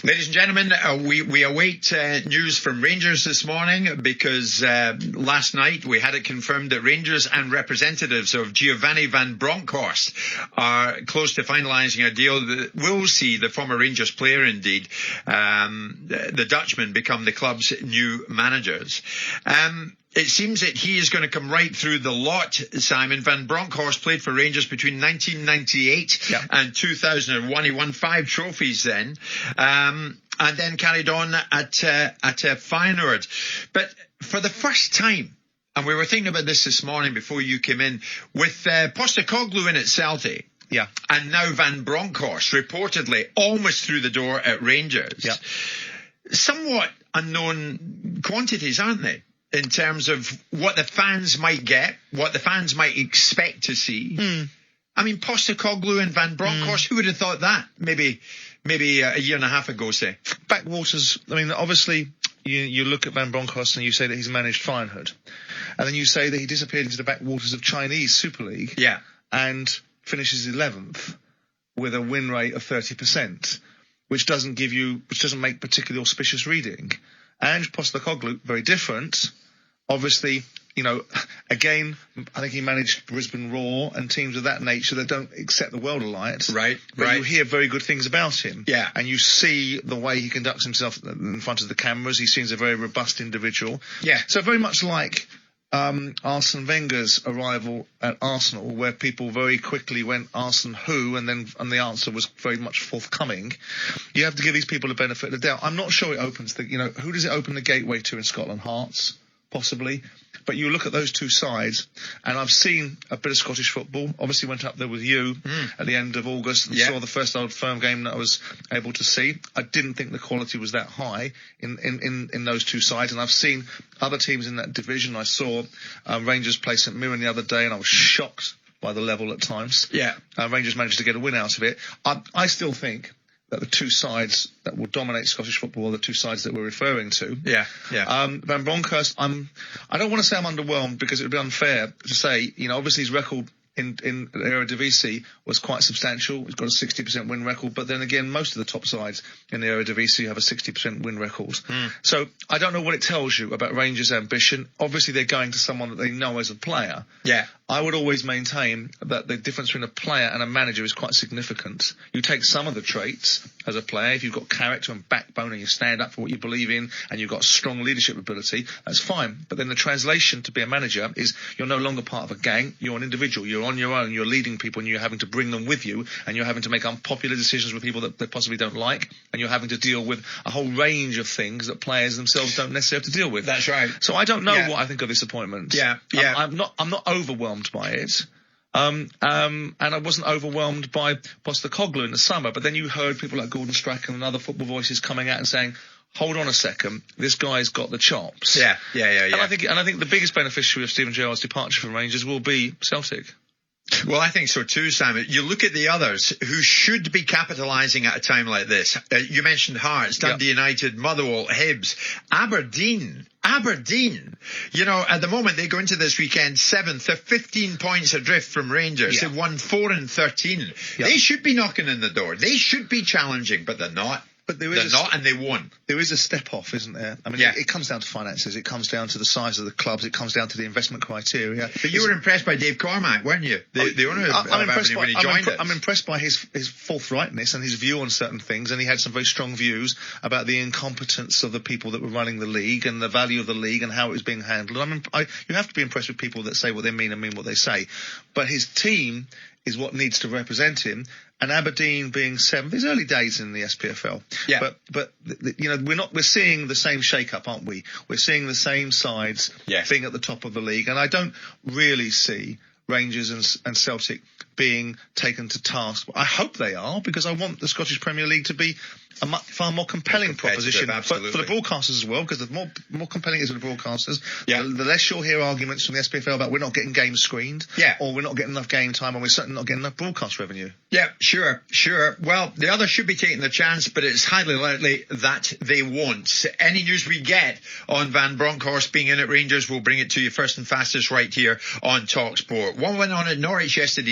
Ladies and gentlemen, we await news from Rangers this morning because last night we had it confirmed that Rangers and representatives of Giovanni van Bronckhorst are close to finalising a deal that will see the former Rangers player, indeed, the Dutchman, become the club's new managers. It seems that he is going to come right through the lot, Simon. Van Bronckhorst played for Rangers between 1998 and 2001. He won 5 trophies then, and then carried on at Feyenoord. But for the first time, and we were thinking about this morning before you came in, with Postecoglou in at Celtic, and now Van Bronckhorst reportedly almost through the door at Rangers. Somewhat unknown quantities, aren't they? In terms of what the fans might get, what the fans might expect to see. I mean, Postecoglou and Van Bronckhorst, who would have thought that? Maybe a year and a half ago, say. Backwaters, I mean, obviously, you look at Van Bronckhorst and you say that he's managed Feyenoord. And then you say that he disappeared into the backwaters of Chinese Super League. And finishes 11th with a win rate of 30%, which doesn't make particularly auspicious reading. And Postecoglou, very different. Obviously, again, I think he managed Brisbane Roar and teams of that nature that don't accept the world alight. But you hear very good things about him. And you see the way he conducts himself in front of the cameras. He seems a very robust individual. So very much like Arsene Wenger's arrival at Arsenal, where people very quickly went, Arsene who? And the answer was very much forthcoming. You have to give these people a benefit of the doubt. I'm not sure it opens who does it open the gateway to in Scotland? Hearts, possibly. But you look at those two sides, and I've seen a bit of Scottish football. Obviously went up there with you at the end of August and saw the first Old Firm game that I was able to see. I didn't think the quality was that high in those two sides, and I've seen other teams in that division. I saw Rangers play St Mirren the other day, and I was shocked by the level at times. Rangers managed to get a win out of it. I still think that the two sides that will dominate Scottish football are the two sides that we're referring to. Van Bronckhorst, I don't want to say I'm underwhelmed because it would be unfair to say, obviously his record in the Eredivisie was quite substantial. He's got a 60% win record, but then again, most of the top sides in the Eredivisie have a 60% win record. So I don't know what it tells you about Rangers' ambition. Obviously, they're going to someone that they know as a player. I would always maintain that the difference between a player and a manager is quite significant. You take some of the traits as a player. If you've got character and backbone and you stand up for what you believe in and you've got strong leadership ability, that's fine. But then the translation to be a manager is you're no longer part of a gang. You're an individual. You're on your own. You're leading people and you're having to bring them with you, and you're having to make unpopular decisions with people that they possibly don't like, and you're having to deal with a whole range of things that players themselves don't necessarily have to deal with. That's right. So I don't know what I think of this appointment. I'm not overwhelmed by it. And I wasn't overwhelmed by Postecoglou in the summer, but then you heard people like Gordon Strachan and other football voices coming out and saying, hold on a second, this guy's got the chops. And I think the biggest beneficiary of Steven Gerrard's departure from Rangers will be Celtic. Well, I think so too, Simon. You look at the others who should be capitalising at a time like this. You mentioned Hearts, Dundee United, Motherwell, Hibs, Aberdeen. At the moment they go into this weekend 7th. They're 15 points adrift from Rangers. They've won 4 and 13. They should be knocking on the door. They should be challenging, but they're not. But they're not, and they won. There is a step off, isn't there? I mean, it comes down to finances. It comes down to the size of the clubs. It comes down to the investment criteria. But you were impressed by Dave Cormack, weren't you? The owner of Aberdeen when he joined us. I'm impressed by his forthrightness and his view on certain things, and he had some very strong views about the incompetence of the people that were running the league and the value of the league and how it was being handled. You have to be impressed with people that say what they mean and mean what they say. But his team is what needs to represent him. And Aberdeen being 7th, it's early days in the SPFL. But we're seeing the same shake-up, aren't we? We're seeing the same sides being at the top of the league. And I don't really see Rangers and Celtic being taken to task. I hope they are, because I want the Scottish Premier League to be a far more compelling proposition for the broadcasters as well, because the more compelling it is for the broadcasters, the less you'll hear arguments from the SPFL about we're not getting games screened, or we're not getting enough game time, and we're certainly not getting enough broadcast revenue. Sure. Well, the others should be taking the chance, but it's highly likely that they won't. Any news we get on Van Bronckhorst being in at Rangers, we'll bring it to you first and fastest right here on TalkSport. One went on at Norwich yesterday.